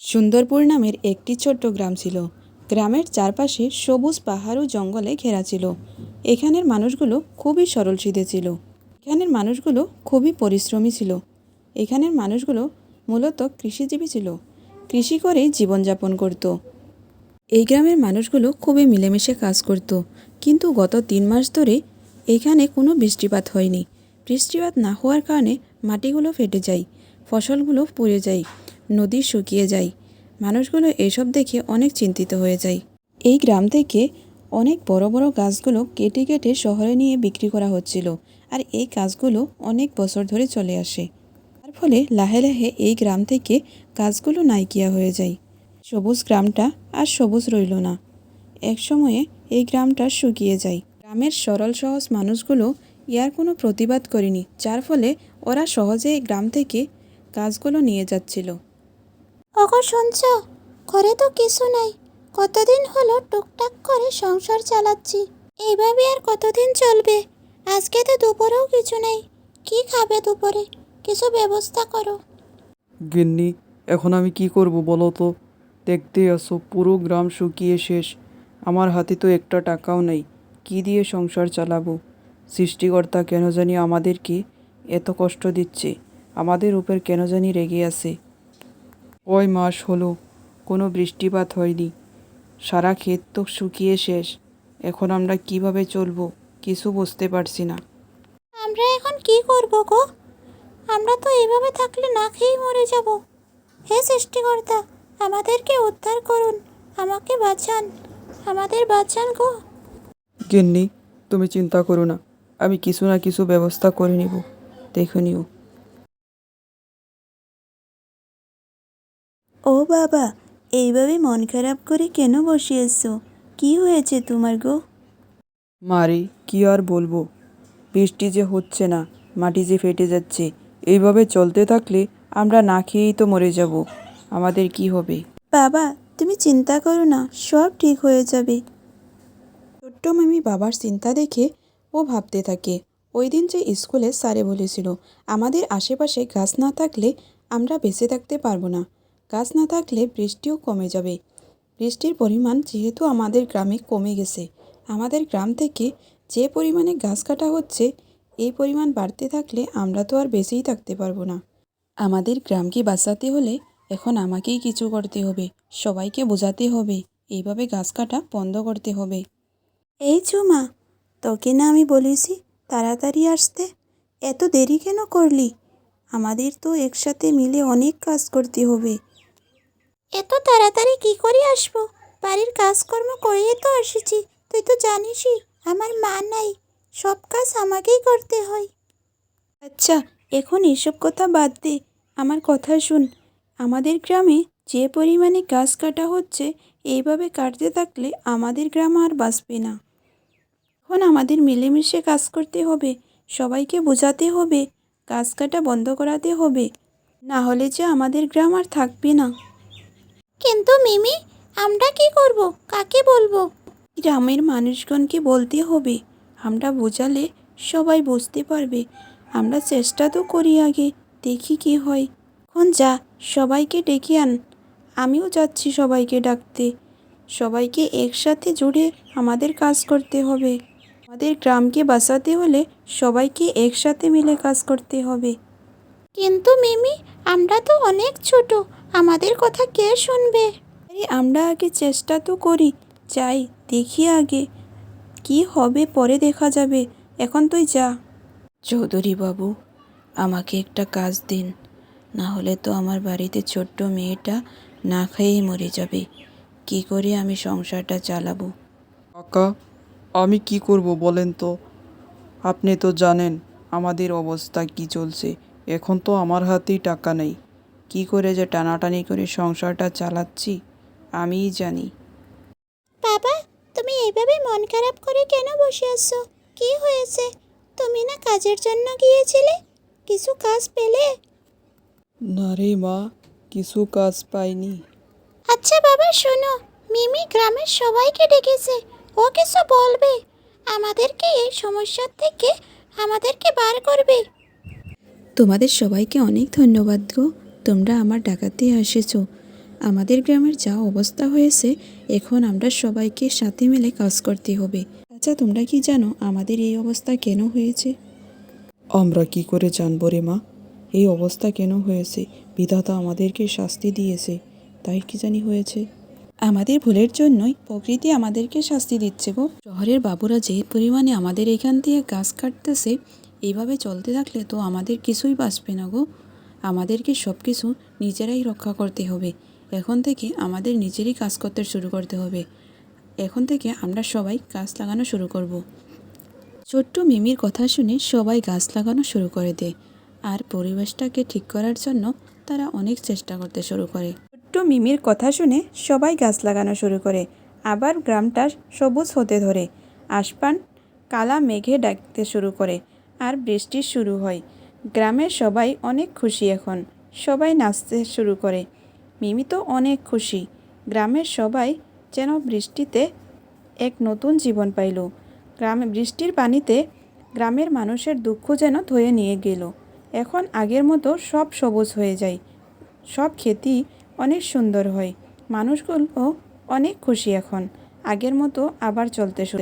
সুন্দরপুর নামের একটি ছোট্ট গ্রাম ছিল। গ্রামের চারপাশে সবুজ পাহাড় ও জঙ্গলে ঘেরা ছিল। এখানের মানুষগুলো খুবই সরল-সিধে ছিল। এখানের মানুষগুলো খুবই পরিশ্রমী ছিল। এখানের মানুষগুলো মূলত কৃষিজীবী ছিল। কৃষি করেই জীবনযাপন করত। এই গ্রামের মানুষগুলো খুবই মিলেমিশে কাজ করত। কিন্তু গত 3 মাস ধরে এখানে কোনো বৃষ্টিপাত হয়নি। বৃষ্টিপাত না হওয়ার কারণে মাটিগুলো ফেটে যায়, ফসলগুলো পুড়ে যায়, নদী শুকিয়ে যায়। মানুষগুলো এসব দেখে অনেক চিন্তিত হয়ে যায়। এই গ্রাম থেকে অনেক বড় বড় গাছগুলো কেটে কেটে শহরে নিয়ে বিক্রি করা হচ্ছিল। আর এই কাজগুলো অনেক বছর ধরে চলে আসে। তার ফলে লাহে লাহে এই গ্রাম থেকে গাছগুলো নাইকিয়া হয়ে যায়। সবুজ গ্রামটা আর সবুজ রইল না। এক সময়ে এই গ্রামটা শুকিয়ে যায়। গ্রামের সরল সহজ মানুষগুলো ইয়ার কোনো প্রতিবাদ করেনি, যার ফলে ওরা সহজে এই গ্রাম থেকে গাছগুলো নিয়ে যাচ্ছিল। ওগো শুনছ, ঘরে তো কিছু নাই। কতদিন হলো টুকটাক করে সংসার চালাচ্ছি। এইভাবে আর কতদিন চলবে? আজকে তো দুপুরেও কিছু নেই। কি খাবে দুপুরে? কিছু ব্যবস্থা করো। গিন্নি, এখন আমি কি করব বলো তো? দেখতেই আসো, পুরো গ্রাম শুকিয়ে শেষ। আমার হাতে তো একটা টাকাও নেই। কি দিয়ে সংসার চালাবো? সৃষ্টিকর্তা কেন জানি আমাদেরকে এত কষ্ট দিচ্ছে, আমাদের উপর কেন জানি রেগে আছে। কয় মাস হলো কোনো বৃষ্টিপাত হয়নি, সারা ক্ষেত তো শুকিয়ে শেষ। এখন আমরা কিভাবে চলবো কিছু বুঝতে পারছি না। আমরা এখন কি করব গো? আমরা তো এইভাবে থাকলে না খেয়েই মরে যাব। হে সৃষ্টিকর্তা, আমাদেরকে উদ্ধার করুন, আমাকে বাঁচান, আমাদের বাঁচান গো। গিন্নি, তুমি চিন্তা করো না, আমি কিছু না কিছু ব্যবস্থা করে নিব, দেখে নিও। ও বাবা, এইভাবে মন খারাপ করে কেন বসিয়েছো? কি হয়েছে তোমার গো? মারে, কি আর বলবো, বৃষ্টি যে হচ্ছে না, মাটি যে ফেটে যাচ্ছে। এইভাবে চলতে থাকলে আমরা না খেয়েই তো মরে যাব। আমাদের কি হবে? বাবা, তুমি চিন্তা করো না, সব ঠিক হয়ে যাবে। ছোট্ট মামি বাবার চিন্তা দেখে ও ভাবতে থাকে, ওই দিন যে স্কুলে স্যারে বলেছিল আমাদের আশেপাশে গাছ না থাকলে আমরা বেঁচে থাকতে পারবো না। গাছ না থাকলে বৃষ্টিও কমে যাবে। বৃষ্টির পরিমাণ যেহেতু আমাদের গ্রামে কমে গেছে, আমাদের গ্রাম থেকে যে পরিমাণে গাছ কাটা হচ্ছে, এই পরিমাণ বাড়তে থাকলে আমরা তো আর বেঁচেই থাকতে পারবো না। আমাদের গ্রামকে বাঁচাতে হলে এখন আমাকেই কিছু করতে হবে। সবাইকে বোঝাতে হবে, এইভাবে গাছ কাটা বন্ধ করতে হবে। এই ঝুমা, তোকে না আমি বলেছি তাড়াতাড়ি আসতে? এত দেরি কেন করলি? আমাদের তো একসাথে মিলে অনেক কাজ করতে হবে। এত তাড়াতাড়ি কি করে আসবো? বাড়ির কাজকর্ম করিয়ে তো এসেছি। তুই তো জানিসই আমার মা নাই, সব কাজ আমাকেই করতে হয়। আচ্ছা, এখন এসব কথা বাদ দে, আমার কথা শুন। আমাদের গ্রামে যে পরিমাণে গাছ কাটা হচ্ছে, এইভাবে কাটতে থাকলে আমাদের গ্রাম আর বাঁচবে না। এখন আমাদের মিলেমিশে কাজ করতে হবে, সবাইকে বোঝাতে হবে, গাছ কাটা বন্ধ করাতে হবে, না হলে যে আমাদের গ্রাম আর থাকবে না। কিন্তু মিমি, আমরা কি করব? কাকে বলবো? গ্রামের মানুষগণকে বলতে হবে। আমরা বোঝালে সবাই বুঝতে পারবে। আমরা চেষ্টা তো করি, আগে দেখি কি হয়। এখন যা, সবাইকে ডেকে আন। আমিও যাচ্ছি সবাইকে ডাকতে। সবাইকে একসাথে জুড়ে আমাদের কাজ করতে হবে। আমাদের গ্রামকে বাঁচাতে হলে সবাইকে একসাথে মিলে কাজ করতে হবে। কিন্তু মিমি, আমরা তো অনেক ছোট, আমাদের কথা কে শুনবে? আরে আমরা আগে চেষ্টা তো করি, যাই দেখি আগে কি হবে, পরে দেখা যাবে। এখন তুই যা। চৌধুরী বাবু, আমাকে একটা কাজ দিন, না হলে তো আমার বাড়িতে ছোট্ট মেয়েটা না খেয়েই মরে যাবে। কি করে আমি সংসারটা চালাবো? কাকা, আমি কি করব বলেন তো? আপনি তো জানেন আমাদের অবস্থা কি চলছে। এখন তো আমার হাতেই টাকা নেই। কি করে যে টানাটানি করে সংসারটা চালাচ্ছি আমিই জানি। বাবা, তুমি এইভাবে মন খারাপ করে কেন বসে আছো? কি হয়েছে? তুমি না কাজের জন্য গিয়েছিলে? কিছু কাজ পেলে? না রে মা, কিছু কাজ পাইনি। আচ্ছা বাবা, শোনো, মিমি গ্রামের সবাইকে ডেকেছে। ও কিছু বলবে, আমাদেরকে এই সমস্যার থেকে আমাদেরকে বার করবে। তোমাদের সবাইকে অনেক ধন্যবাদ গো, তোমরা আমার ডাকাতে এসেছো। আমাদের গ্রামের যা অবস্থা হয়েছে, এখন আমরা সবাইকে সাথে মিলে কাজ করতে হবে। আচ্ছা, তোমরা কি জানো আমাদের এই অবস্থা কেন হয়েছে? আমরা কি করে জানবো রে মা, এই অবস্থা কেন হয়েছে? বিধাতা আমাদেরকে শাস্তি দিয়েছে, তাই কি জানি হয়েছে। আমাদের ভুলের জন্যই প্রকৃতি আমাদেরকে শাস্তি দিচ্ছে গো। শহরের বাবুরা যে পরিমাণে আমাদের এখান থেকে গাছ কাটতেছে, এইভাবে চলতে থাকলে তো আমাদের কিছুই বাঁচবে না গো। আমাদেরকে সব কিছু নিজেরাই রক্ষা করতে হবে। এখন থেকে আমাদের নিজেরই কাজ করতে শুরু করতে হবে। এখন থেকে আমরা সবাই গাছ লাগানো শুরু করব। ছোট্ট মিমির কথা শুনে সবাই গাছ লাগানো শুরু করে দেয়, আর পরিবেশটাকে ঠিক করার জন্য তারা অনেক চেষ্টা করতে শুরু করে। ছোট্ট মিমির কথা শুনে সবাই গাছ লাগানো শুরু করে। আবার গ্রামটা সবুজ হতে ধরে। আসমান কালা মেঘে ডাকতে শুরু করে, আর বৃষ্টি শুরু হয়। গ্রামের সবাই অনেক খুশি এখন। সবাই নাচতে শুরু করে। মিমি তো অনেক খুশি। গ্রামের সবাই যেন বৃষ্টিতে এক নতুন জীবন পাইল। গ্রামে বৃষ্টির পানিতে গ্রামের মানুষের দুঃখ যেন ধুয়ে নিয়ে গেল। এখন আগের মতো সব সবুজ হয়ে যায়। সব ক্ষেতই অনেক সুন্দর হয়। মানুষগুলো অনেক খুশি এখন। আগের মতো আবার চলতে শুরু।